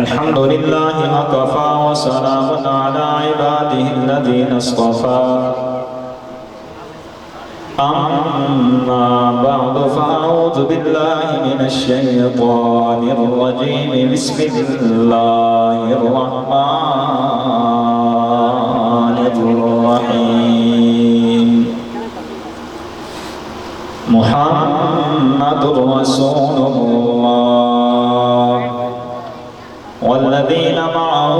الحمد لله وكفى وسلام على عباده الذين اصطفى أما بعد فأعوذ بالله من الشيطان الرجيم بسم الله الرحمن الرحيم محمد رسول الله والذين معه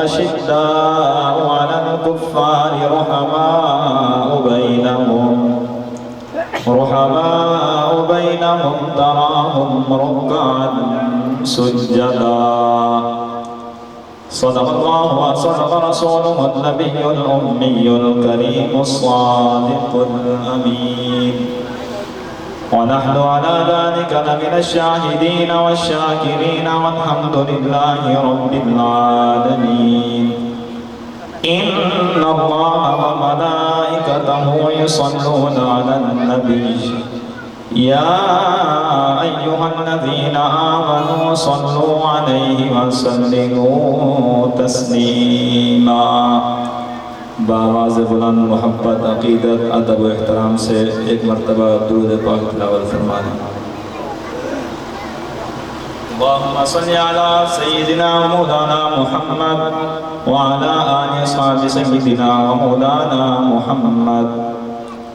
أشداء على الكفار رحماء بينهم تراهم ركعا سجدا صدق الله وصدق رسوله النبي الأمي الكريم الصادق الأمين ونحن على ذلك لمن الشاهدين والشاكرين والحمد لله رب العالمين إن الله وملائكته يصلون على النبي يا أيها الذين آمنوا صلوا عليه وسلموا تسليما بآواز بلند محبت عقیدت ادب و احترام سے ایک مرتبہ درود پاک تلاوت فرمائیں اللهم صل على سيدنا مولانا محمد وعلى آل اصحاب سيدنا ومولانا محمد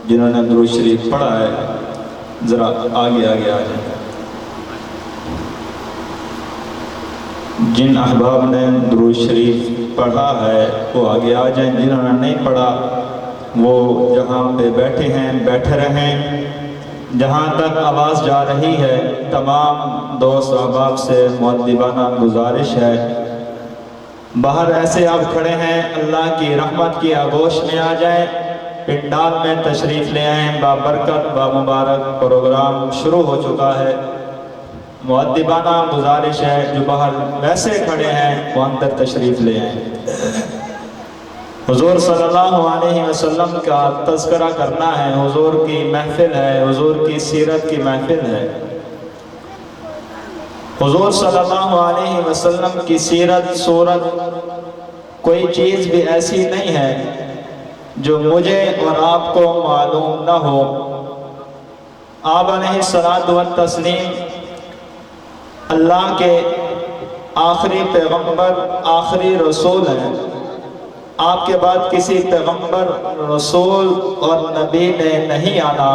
جنہوں نے درود شریف پڑھا ہے ذرا آگے آ جائیں جن احباب نے درود شریف پڑھا ہے وہ آگے آ جائیں جنہوں نے نہیں پڑھا وہ جہاں پہ بیٹھے ہیں بیٹھے رہیں جہاں تک آواز جا رہی ہے تمام دوست احباب سے مؤدبانہ گزارش ہے باہر ایسے آپ کھڑے ہیں اللہ کی رحمت کی آغوش میں آ جائیں پنڈال میں تشریف لے آئیں بابرکت بامبارک پروگرام شروع ہو چکا ہے مؤدبانہ گزارش ہے جو باہر ویسے کھڑے ہیں وہ اندر تشریف لے آئیں حضور صلی اللہ علیہ وسلم کا تذکرہ کرنا ہے حضور کی محفل ہے حضور کی سیرت کی محفل ہے حضور صلی اللہ علیہ وسلم کی سیرت صورت کوئی چیز بھی ایسی نہیں ہے جو مجھے اور آپ کو معلوم نہ ہو آپ علیہ الصلاۃ والتسلیم اللہ کے آخری پیغمبر آخری رسول ہیں آپ کے بعد کسی پیغمبر رسول اور نبی نے نہیں آنا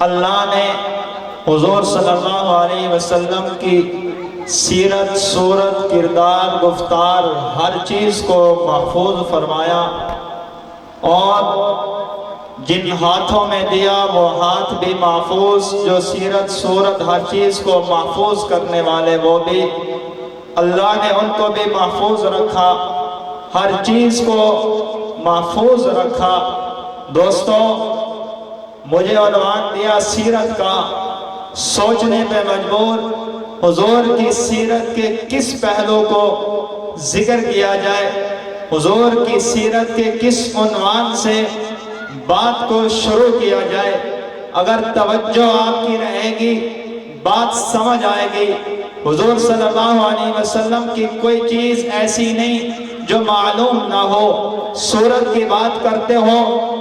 اللہ نے حضور صلی اللہ علیہ وسلم کی سیرت صورت کردار گفتار ہر چیز کو محفوظ فرمایا اور جن ہاتھوں میں دیا وہ ہاتھ بھی محفوظ جو سیرت صورت ہر چیز کو محفوظ کرنے والے وہ بھی اللہ نے ان کو بھی محفوظ رکھا ہر چیز کو محفوظ رکھا دوستوں مجھے عنوان دیا سیرت کا سوچنے پہ مجبور حضور کی سیرت کے کس پہلو کو ذکر کیا جائے حضور کی سیرت کے کس عنوان سے بات کو شروع کیا جائے اگر توجہ آپ کی رہے گی بات سمجھ آئے گی حضور صلی اللہ علیہ وسلم کی کوئی چیز ایسی نہیں جو معلوم نہ ہو صورت کی بات کرتے ہو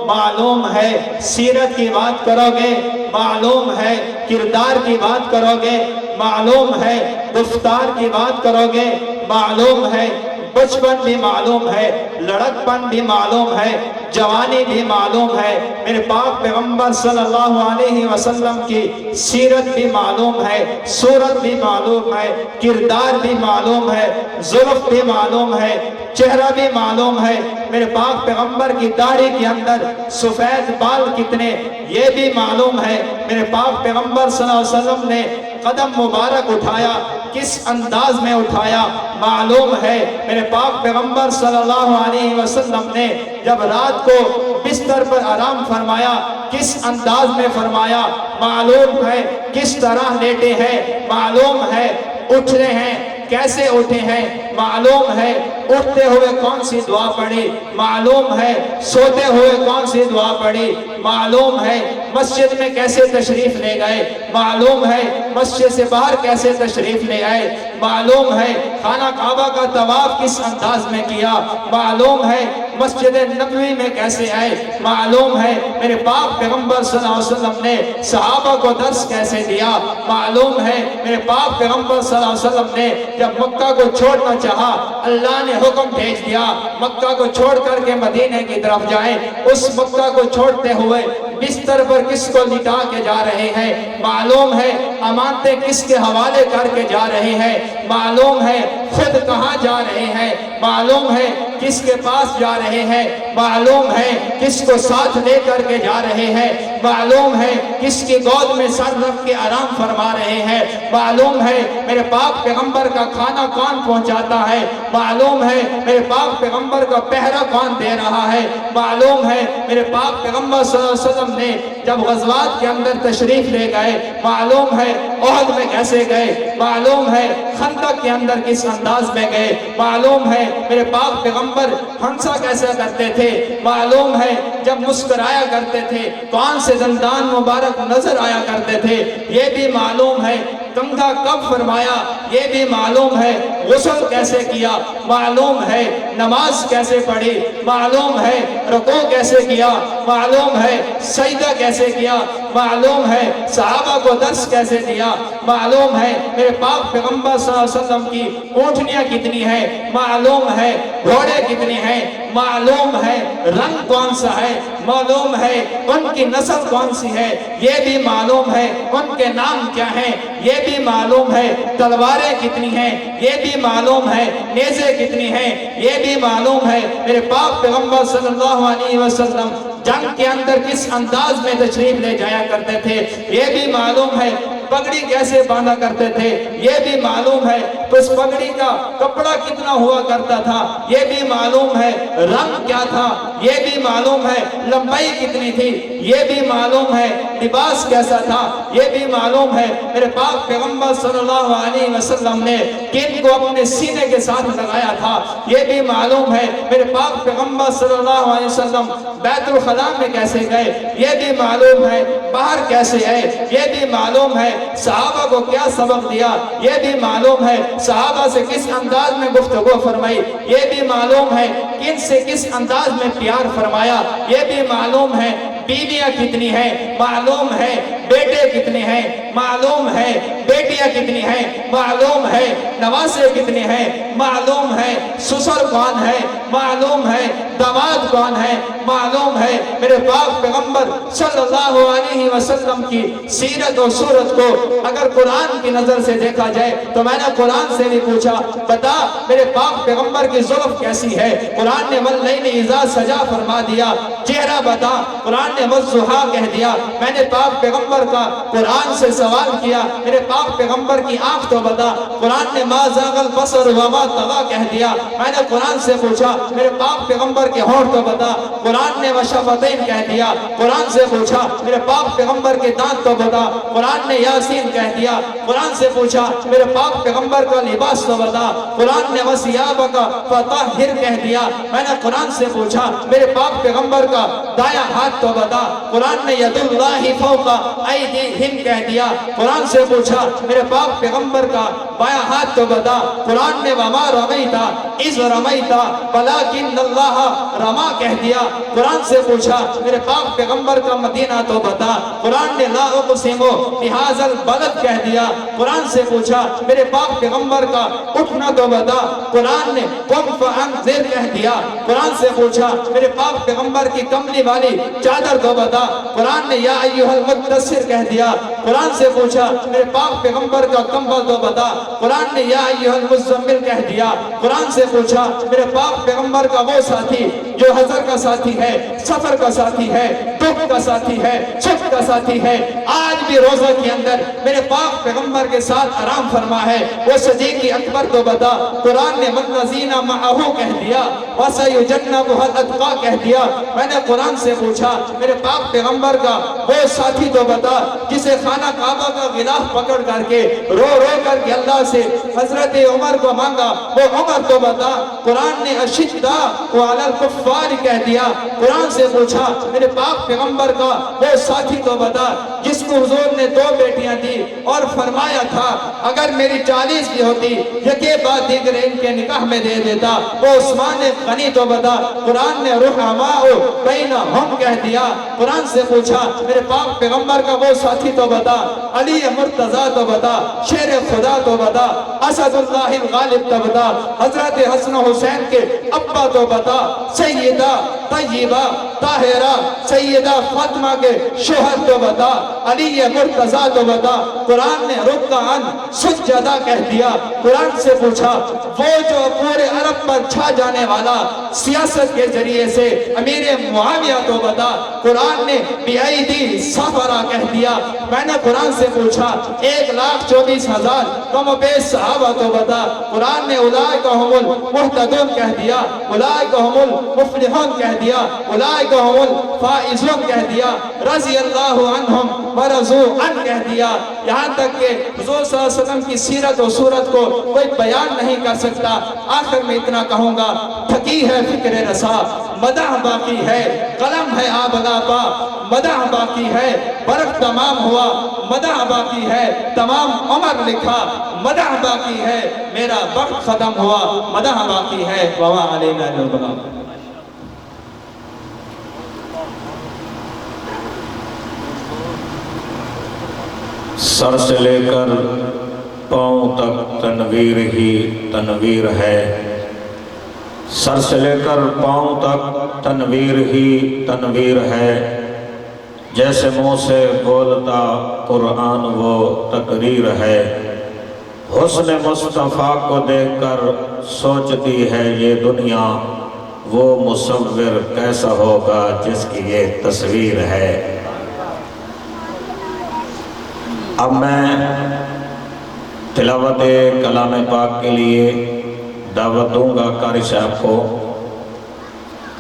معلوم ہے سیرت کی بات کرو گے معلوم ہے کردار کی بات کرو گے معلوم ہے گفتار کی بات کرو گے معلوم ہے بچپن بھی معلوم ہے لڑکپن بھی معلوم ہے جوانی بھی معلوم ہے میرے پاک پیغمبر صلی اللہ علیہ وسلم کی سیرت بھی معلوم ہے صورت بھی معلوم ہے کردار بھی معلوم ہے زلف بھی معلوم ہے چہرہ بھی معلوم ہے میرے پاک پیغمبر کی داڑھی کے اندر سفید بال کتنے یہ بھی معلوم ہے میرے پاک پیغمبر صلی اللہ علیہ وسلم نے قدم مبارک اٹھایا کس انداز میں اٹھایا معلوم ہے میرے پاک پیغمبر صلی اللہ علیہ وسلم نے جب رات کو بستر پر آرام فرمایا کس انداز میں فرمایا معلوم ہے کس طرح لیٹے ہیں معلوم ہے اٹھ رہے ہیں کیسے اٹھے ہیں معلوم ہے اٹھتے ہوئے کون سی دعا پڑھی، معلوم ہے سوتے ہوئے کون سی دعا پڑھی، معلوم ہے مسجد میں کیسے تشریف لے گئے، معلوم ہے مسجد سے باہر کیسے تشریف لے آئے، معلوم ہے خانہ کعبہ کا طواف کس انداز میں کیا، معلوم ہے مسجد نبوی میں کیسے آئے، معلوم ہے میرے پاک پیغمبر صلی اللہ علیہ وسلم نے صحابہ کو درس کیسے دیا، معلوم ہے میرے پاک پیغمبر صلی اللہ علیہ وسلم نے جب مکہ کو چھوڑنا چاہا اللہ نے حکم بھیج دیا مکہ کو چھوڑ کر کے مدینے کی طرف جائیں، اس مکہ کو چھوڑتے ہوئے بستر پر کس کو لٹا کے جا رہے ہیں، معلوم ہے امانتیں کس کے حوالے کر کے جا رہے ہیں، معلوم ہے خود کہاں جا رہے ہیں، معلوم ہے کس کے پاس جا رہے ہیں، معلوم ہے کس کو ساتھ لے کر کے جا رہے ہیں، معلوم ہے کس کی گود میں سر رکھ کے آرام فرما رہے ہیں، معلوم ہے میرے پاک پیغمبر کا کھانا کون پہنچاتا ہے، معلوم ہے میرے پاک پیغمبر کا پہرا کون دے رہا ہے، معلوم ہے میرے پاک پیغمبر صلی اللہ علیہ وسلم نے جب غزوات کے اندر تشریف لے گئے، معلوم ہے احد میں کیسے گئے، معلوم ہے خندق کے اندر کس انداز میں گئے، معلوم ہے میرے پاک پیغمبر ہنسا کیسے کرتے تھے، معلوم ہے جب مسکرایا کرتے تھے کون سے دندان مبارک نظر آیا کرتے تھے، یہ بھی معلوم ہے کنگھا کب فرمایا، یہ بھی معلوم ہے غسل کیسے کیا، معلوم ہے نماز کیسے پڑھی، معلوم ہے رکوع کیسے کیا، معلوم ہے سجدہ کیسے کیا، معلوم ہے صحابہ کو درس کیسے دیا، معلوم ہے میرے پاک پیغمبر صلی اللہ علیہ وسلم کی اونٹنیاں کتنی ہیں، معلوم ہے گھوڑے کتنے ہیں، معلوم ہے رنگ کون سا ہے، معلوم ہے ان کی نسل کون سی ہے، یہ بھی معلوم ہے ان کے نام کیا ہیں، یہ بھی معلوم ہے تلواریں کتنی ہیں، یہ بھی معلوم ہے نیزے کتنی ہیں، یہ بھی معلوم ہے میرے پاک پیغمبر صلی اللہ علیہ وسلم جنگ کے اندر کس انداز میں تشریف لے جایا کرتے تھے، یہ بھی معلوم ہے پگڑی کیسے باندھا کرتے تھے، یہ بھی معلوم ہے تو اس پگڑی کا کپڑا کتنا ہوا کرتا تھا، یہ بھی معلوم ہے رنگ کیا تھا، یہ بھی معلوم ہے لمبائی کتنی تھی، یہ بھی معلوم ہے لباس کیسا تھا، یہ بھی معلوم ہے میرے پاک پیغمبر صلی اللہ علیہ وسلم نے کن کو اپنے سینے کے ساتھ لگایا تھا، یہ بھی معلوم ہے میرے پاک پیغمبر صلی اللہ علیہ وسلم بیت الخلاء میں کیسے گئے، یہ بھی معلوم ہے باہر کیسے آئے، یہ بھی معلوم ہے صحابہ کو کیا سبق دیا، یہ بھی معلوم ہے صحابہ سے کس انداز میں گفتگو فرمائی، یہ بھی معلوم ہے کن سے کس انداز میں پیار فرمایا، یہ بھی معلوم ہے بیویاں کتنی ہیں، معلوم ہے بیٹے کتنے ہیں، معلوم ہے بیٹیاں کتنی ہیں، معلوم ہے نواسے کتنے ہیں، معلوم ہے سسر کون ہے، معلوم ہے داماد کون ہے، معلوم ہے میرے پاک پیغمبر صلی اللہ علیہ وسلم کی سیرت و صورت کو اگر قرآن کی نظر سے دیکھا جائے تو میں نے قرآن سے نہیں پوچھا بتا میرے پاک پیغمبر کی زلف کیسی ہے، قرآن نے واللیل اذا سجا فرما دیا، چہرہ بتا، قرآن نے والضحیٰ کہہ دیا، میں نے پاک پیغمبر کا قرآن سے سوال کیا میرے پاک پیغمبر کی آنکھ تو بتا، قرآن نے ما زاغ البصر وما طغى کہہ دیا، میں نے قرآن سے پوچھا میرے پاک پیغمبر کے ہونٹ تو بتا، قرآن نے وشفتین کہہ دیا، قرآن سے پوچھا میرے پاک پیغمبر کے دانت تو بتا، قرآن نے یاسین کہہ دیا، قرآن سے پوچھا میرے پاک پیغمبر کا لباس تو بتا، قرآن نے وثیابک فطہر کہہ دیا، میں نے قرآن سے پوچھا میرے پاک پیغمبر کا دایاں ہاتھ تو بتا، قرآن نے ید اللہ فوق ایدیہم کہہ دیا، قرآن سے پوچھا میرے پاک پیغمبر کا بایاں ہاتھ تو بتا، قرآن نے وما رمیتا اذ رمیتا ولکن اللہ رما کہہ دیا، قرآن سے پوچھا میرے پاک پیغمبر کا مدینہ تو بتا، قرآن نے لا اقسم بہذا البلد کہہ دیا، قرآن سے پوچھا میرے پاک پیغمبر کا اٹھنا تو بتا، قرآن نے قم فانذر کہہ دیا، قرآن سے پوچھا میرے پاک پیغمبر کی کملی والی چادر تو بتا، قرآن نے یا ایھا المدثر کہہ دیا، قرآن سے پوچھا میرے پاک پیغمبر کا کمبل تو بتا، قرآن نے یا ایھا المزمل کہہ دیا، قرآن سے پوچھا میرے پاک پیغمبر کا وہ ساتھی جو حضر کا ساتھی ہے، سفر کا ساتھی ہے، دکھ کا ساتھی ہے، سکھ کا ساتھی ہے، آج بھی روزہ کے اندر میرے پاک پیغمبر کے ساتھ آرام فرما ہے۔ وہ صدیق اکبر تو بتا، قرآن نے والذین معہ کہہ دیا، وسیجنبها الاتقی کہہ دیا۔ میں نے قرآن سے پوچھا میرے پاک پیغمبر کا وہ ساتھی تو بتا جسے خانہ کعبہ کا غلاف پکڑ کر کے رو رو کر کے اللہ سے حضرت عمر کو مانگا، وہ عمر تو بتا۔ قرآن نے اشداء علی الکفار کہہ دیا۔ قرآن سے پوچھا میرے پاک پیغمبر کا وہ ساتھی تو بتا جس کو حضور نے 2 بیٹیاں دی اور فرمایا تھا اگر میری 40 بھی ہوتی یکے بعد دیگر ان کے نکاح میں دے دیتا، وہ عثمان غنی تو بتا۔ قرآن نے رحماء بینہم کہہ دیا۔ قرآن سے پوچھا میرے پاک پیغمبر کا وہ ساتھی تو بتا، علی مرتضیٰ تو بتا، شیر خدا تو بتا، اسد اللہ الغالب تو بتا، حضرت حسن حسین کے ابا تو بتا، سیدہ طیبہ طاہرہ سیدہ فاطمہ کے شوہر تو بتا، علی مرتضیٰ تو بتا۔ قرآن نے رکعاً سجدہ کہہ دیا۔ قرآن سے پوچھا وہ جو پورے عرب پر چھا جانے والا سیاست کے ذریعے سے امیر معاویہ تو بتا۔ قرآن نے بِأَيْدِي صَفَرَا کہہ دیا۔ میں نے قرآن سے پوچھا 1,24,000 کم و بیش صحابہ تو بتا۔ قرآن نے اولئک هم المہتدون کہہ دیا، اولئک هم المفلحون کہہ دیا، اولئک هم الفائزون کہہ دیا، رضی اللہ عنہم ورضوا عنہ کہہ دیا۔ یہاں تک کہ حضور صلی اللہ علیہ وسلم کی سیرت و صورت کو کوئی بیان نہیں کر سکتا۔ آخر میں اتنا کہوں گا، تھکی ہے فکر رسا، مدح باقی ہے، قلم ہے آبلا پا، مدح باقی ہے، برق تمام ہوا، مدح باقی ہے، تمام عمر لکھا، مدح باقی ہے، میرا وقت ختم ہوا، مدح باقی ہے، وما علینا الا البلاغ۔ سر سے لے کر پاؤں تک تنویر ہی تنویر ہے، سر سے لے کر پاؤں تک تنویر ہی تنویر ہے، جیسے منہ سے بولتا قرآن وہ تقریر ہے، حسن مصطفیٰ کو دیکھ کر سوچتی ہے یہ دنیا، وہ مصور کیسا ہوگا جس کی یہ تصویر ہے۔ اب میں تلاوت کلام پاک کے لیے دعوت دوں گا قاری صاحب کو،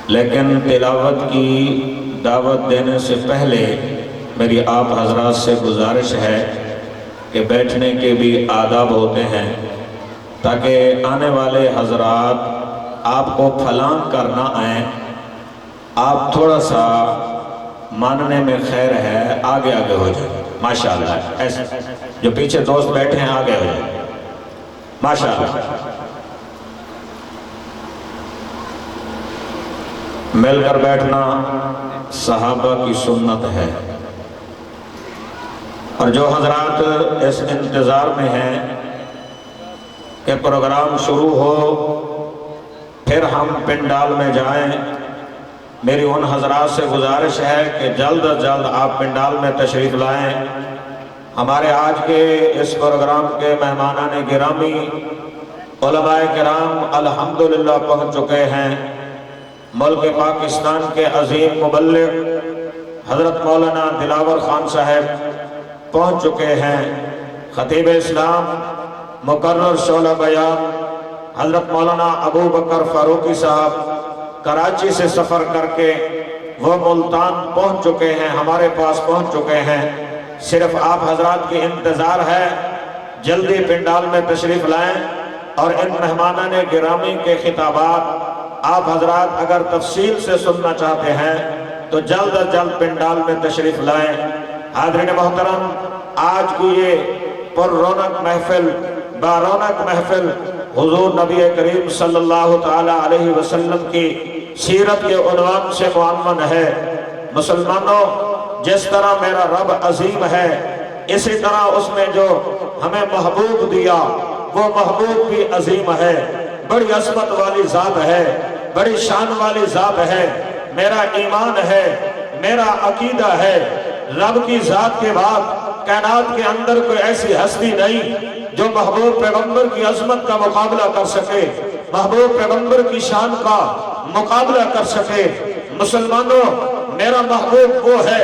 لیکن تلاوت کی دعوت دینے سے پہلے میری آپ حضرات سے گزارش ہے کہ بیٹھنے کے بھی آداب ہوتے ہیں، تاکہ آنے والے حضرات آپ کو پھلانگ کر نہ آئیں، آپ تھوڑا سا ماننے میں خیر ہے آگے آگے ہو جائیں ماشاءاللہ۔ ایسے جو پیچھے دوست بیٹھے ہیں آگے ہو جائیں ماشاءاللہ۔ مل کر بیٹھنا صحابہ کی سنت ہے، اور جو حضرات اس انتظار میں ہیں کہ پروگرام شروع ہو پھر ہم پنڈال میں جائیں، میری ان حضرات سے گزارش ہے کہ جلد از جلد آپ پنڈال میں تشریف لائیں۔ ہمارے آج کے اس پروگرام کے مہمانان گرامی علماء کرام الحمدللہ پہنچ چکے ہیں۔ ملک پاکستان کے عظیم مبلغ حضرت مولانا دلاور خان صاحب پہنچ چکے ہیں۔ خطیب اسلام مقرر شعلہ بیان حضرت مولانا ابو بکر فاروقی صاحب کراچی سے سفر کر کے وہ ملتان پہنچ چکے ہیں، ہمارے پاس پہنچ چکے ہیں۔ صرف آپ حضرات کی انتظار ہے، جلدی پنڈال میں تشریف لائیں، اور ان مہمانان گرامی کے خطابات آپ حضرات اگر تفصیل سے سننا چاہتے ہیں تو جلد از جلد پنڈال میں تشریف لائیں۔ حاضرین محترم، آج کی یہ پر رونق محفل، بارونق محفل حضور نبی کریم صلی اللہ تعالیٰ علیہ وسلم کی سیرت کے عنوان سے معمن ہے۔ مسلمانوں، جس طرح میرا رب عظیم ہے، اسی طرح اس نے جو ہمیں محبوب دیا وہ محبوب بھی عظیم ہے، بڑی عظمت والی ذات ہے، بڑی شان والی ذات ہے۔ میرا ایمان ہے، میرا عقیدہ ہے، رب کی ذات کے بعد کائنات کے اندر کوئی ایسی ہستی نہیں جو محبوب پیغمبر کی عظمت کا مقابلہ کر سکے، محبوب پیغمبر کی شان کا مقابلہ کر سکے۔ مسلمانوں، میرا محبوب وہ ہے،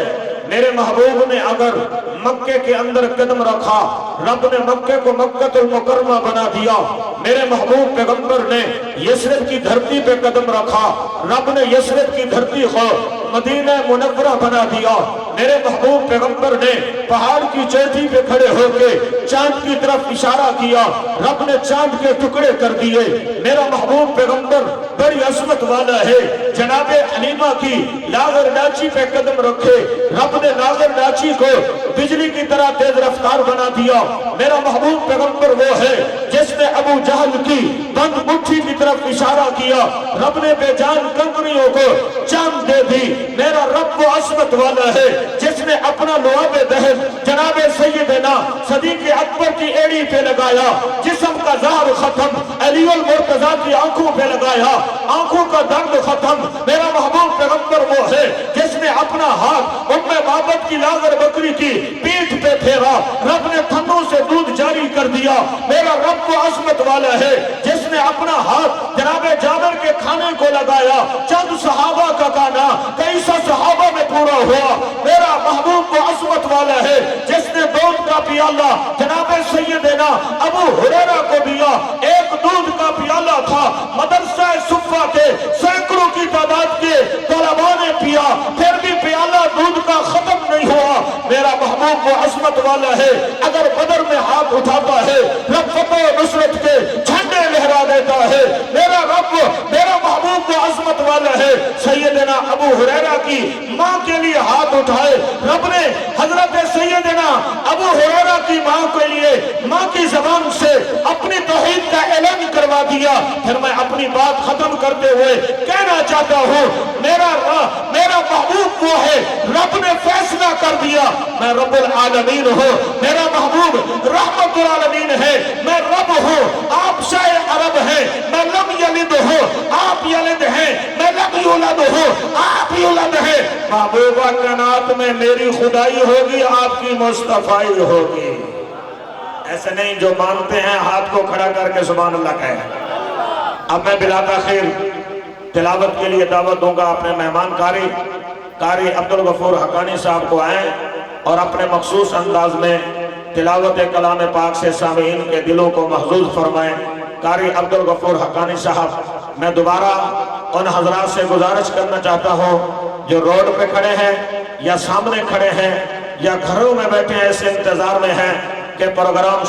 میرے محبوب نے اگر مکے کے اندر قدم رکھا، رب نے مکے کو مکۃ المکرمہ بنا دیا۔ میرے محبوب پیغمبر نے یثرب کی دھرتی پہ قدم رکھا، رب نے یثرب کی دھرتی کو مدینہ منورہ بنا دیا۔ میرے محبوب پیغمبر نے پہاڑ کی چوٹی پہ کھڑے ہو کے چاند کی طرف اشارہ کیا، رب نے چاند کے ٹکڑے کر دیے۔ میرا محبوب پیغمبر بڑی عظمت والا ہے، جناب حلیمہ کی لاغر ڈاچی پہ قدم رکھے، رب نے لاغر ڈاچی کو بجلی کی طرح تیز رفتار بنا دیا۔ میرا محبوب پیغمبر وہ ہے جس نے ابو جہل کی بند مٹھی کی طرف اشارہ کیا، رب نے بے جان کنکریوں کو چاند دے دی۔ میرا رب وہ عظمت والا ہے جس نے اپنا لعاب دہن جناب سیدنا صدیق اکبر کی ایڑی پہ لگایا، جسم کا زہر ختم، علی المرتضیٰ کی آنکھوں پہ لگایا، آنکھوں کا درد ختم۔ میرا محبوب پیغمبر وہ ہے جس نے اپنا ہاتھ ام بابت کی لاغر بکری کی پیٹھ پہ پھیرا، رب نے تھنوں سے دودھ جاری کر دیا۔ میرا رب وہ عظمت والا ہے جس نے اپنا ہاتھ جناب جابر کے کھانے کو لگایا، چند صحابہ کا کھانا کئی سو صحابہ میں پورا ہوا۔ میرا محبوب وہ عظمت والا ہے جس نے دودھ کا پیالہ جناب سیدنا ابو ہریرہ کو دیا، ایک دودھ کا پیالہ تھا، مدرسہ صفہ کے سینکڑوں کی تعداد کے طلباء نے پیا، پھر بھی پیالہ دودھ کا ختم نہیں ہوا۔ میرا محبوب وہ عظمت والا ہے، اگر بدر میں ہاتھ اٹھاتا ہے رب فتح و نصرت کے جھنڈے لہرا دیتا ہے۔ میرا رب میرا محبوب وہ عظمت والا ہے، سیدنا ابو ہریرہ کی ماں کے لیے ہاتھ اٹھائے، رب نے حضرت سیدنا ابو ہریرہ کی ماں کے لیے ماں کی زبان سے اپنی توحید کا اعلان کروا دیا۔ پھر میں اپنی بات ختم کرتے ہوئے کہنا چاہتا ہوں، میرا محبوب وہ ہے، رب نے فیصلہ کر دیا میں رب العالمین ہوں، میرا محبوب رحمت العالمین ہے، میں رب ہوں، آپ شاہ عرب ہیں، میں لم یلد ہوں، آپ یلد ہیں، میں لم یولد ہوں، آپ یولد ہیں۔ محبوبہ کائنات میں میری خدائی ہوگی، آپ کی مصطفائی ہوگی۔ ایسے نہیں جو مانتے ہیں ہاتھ کو کھڑا کر کے سبحان اللہ کہیں۔ اب میں بلا تاخیر تلاوت کے لیے دعوت دوں گا اپنے مہمان قاری عبدالغفور حقانی صاحب کو آئیں اور اپنے مخصوص انداز میں تلاوت کلام پاک سے سامعین کے دلوں کو محظوظ فرمائیں۔ قاری عبدالغفور حقانی صاحب، میں دوبارہ ان حضرات سے گزارش کرنا چاہتا ہوں جو روڈ پہ کھڑے ہیں یا سامنے کھڑے ہیں یا گھروں میں بیٹھے ہیں، اس انتظار میں ہیں کہ پروگرام